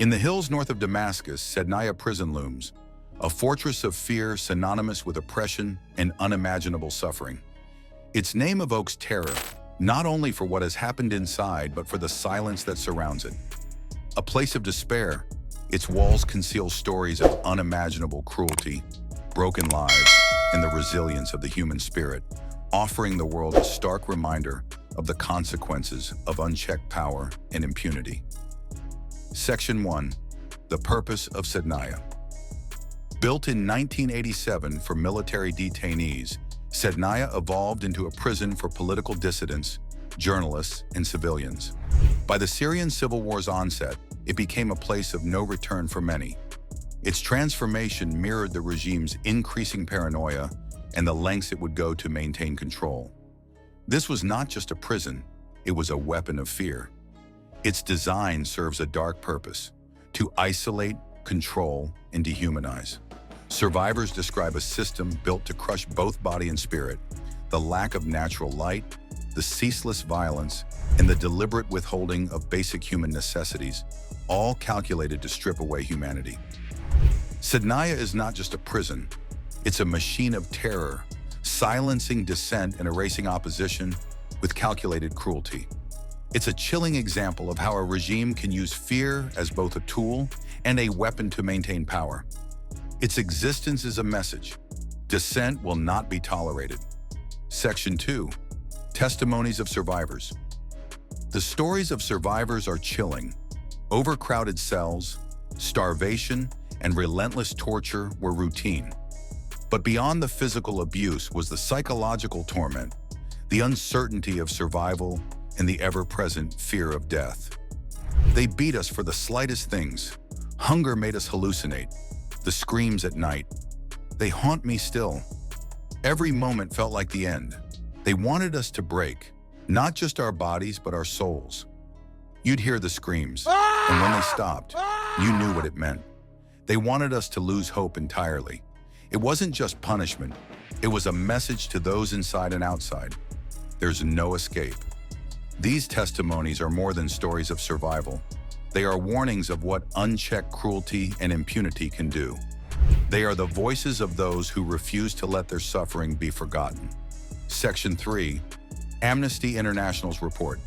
In the hills north of Damascus, Sednaya Prison looms, a fortress of fear synonymous with oppression and unimaginable suffering. Its name evokes terror, not only for what has happened inside, but for the silence that surrounds it. A place of despair, its walls conceal stories of unimaginable cruelty, broken lives, and the resilience of the human spirit, offering the world a stark reminder of the consequences of unchecked power and impunity. Section 1. The Purpose of Sednaya. Built in 1987 for military detainees, Sednaya evolved into a prison for political dissidents, journalists, and civilians. By the Syrian civil war's onset, it became a place of no return for many. Its transformation mirrored the regime's increasing paranoia and the lengths it would go to maintain control. This was not just a prison, it was a weapon of fear. Its design serves a dark purpose: to isolate, control, and dehumanize. Survivors describe a system built to crush both body and spirit. The lack of natural light, the ceaseless violence, and the deliberate withholding of basic human necessities, all calculated to strip away humanity. Sednaya is not just a prison, it's a machine of terror, silencing dissent and erasing opposition with calculated cruelty. It's a chilling example of how a regime can use fear as both a tool and a weapon to maintain power. Its existence is a message: dissent will not be tolerated. Section 2. Testimonies of survivors. The stories of survivors are chilling. Overcrowded cells, starvation, and relentless torture were routine. But beyond the physical abuse was the psychological torment, the uncertainty of survival, and the ever-present fear of death. They beat us for the slightest things. Hunger made us hallucinate. The screams at night, they haunt me still. Every moment felt like the end. They wanted us to break, not just our bodies, but our souls. You'd hear the screams, and when they stopped, you knew what it meant. They wanted us to lose hope entirely. It wasn't just punishment, it was a message to those inside and outside. There's no escape. These testimonies are more than stories of survival. They are warnings of what unchecked cruelty and impunity can do. They are the voices of those who refuse to let their suffering be forgotten. Section 3. Amnesty International's report.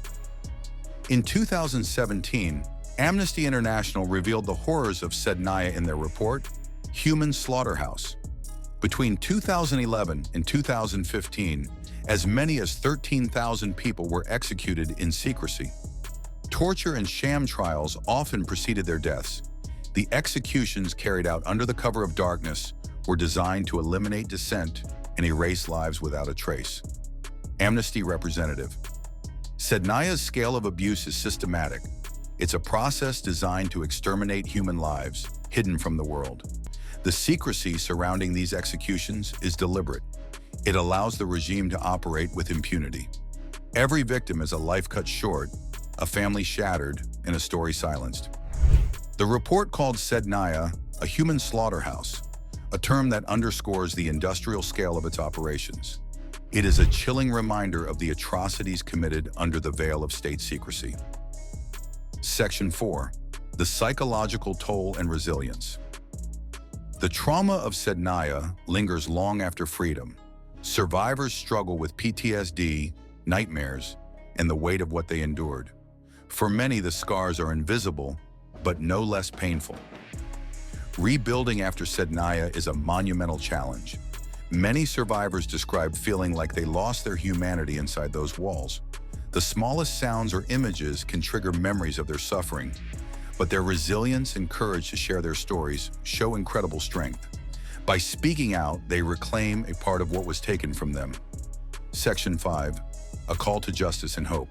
In 2017, Amnesty International revealed the horrors of Sednaya in their report, Human Slaughterhouse. Between 2011 and 2015, as many as 13,000 people were executed in secrecy. Torture and sham trials often preceded their deaths. The executions carried out under the cover of darkness were designed to eliminate dissent and erase lives without a trace. Amnesty representative. Sednaya's scale of abuse is systematic. It's a process designed to exterminate human lives, hidden from the world. The secrecy surrounding these executions is deliberate. It allows the regime to operate with impunity. Every victim is a life cut short, a family shattered, and a story silenced. The report called Sednaya a human slaughterhouse, a term that underscores the industrial scale of its operations. It is a chilling reminder of the atrocities committed under the veil of state secrecy. Section 4. The psychological toll and resilience. The trauma of Sednaya lingers long after freedom. Survivors struggle with PTSD, nightmares, and the weight of what they endured. For many, the scars are invisible, but no less painful. Rebuilding after Sednaya is a monumental challenge. Many survivors describe feeling like they lost their humanity inside those walls. The smallest sounds or images can trigger memories of their suffering, but their resilience and courage to share their stories show incredible strength. By speaking out, they reclaim a part of what was taken from them. Section 5. A call to justice and hope.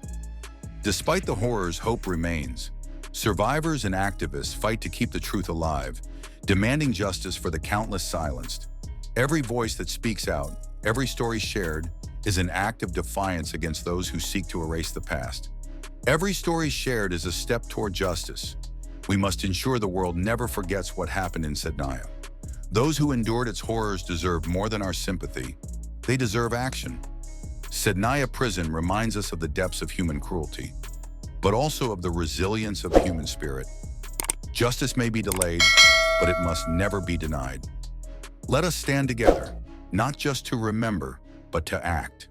Despite the horrors, hope remains. Survivors and activists fight to keep the truth alive, demanding justice for the countless silenced. Every voice that speaks out, every story shared, is an act of defiance against those who seek to erase the past. Every story shared is a step toward justice. We must ensure the world never forgets what happened in Sednaya. Those who endured its horrors deserve more than our sympathy. They deserve action. Sednaya Prison reminds us of the depths of human cruelty, but also of the resilience of the human spirit. Justice may be delayed, but it must never be denied. Let us stand together, not just to remember, but to act.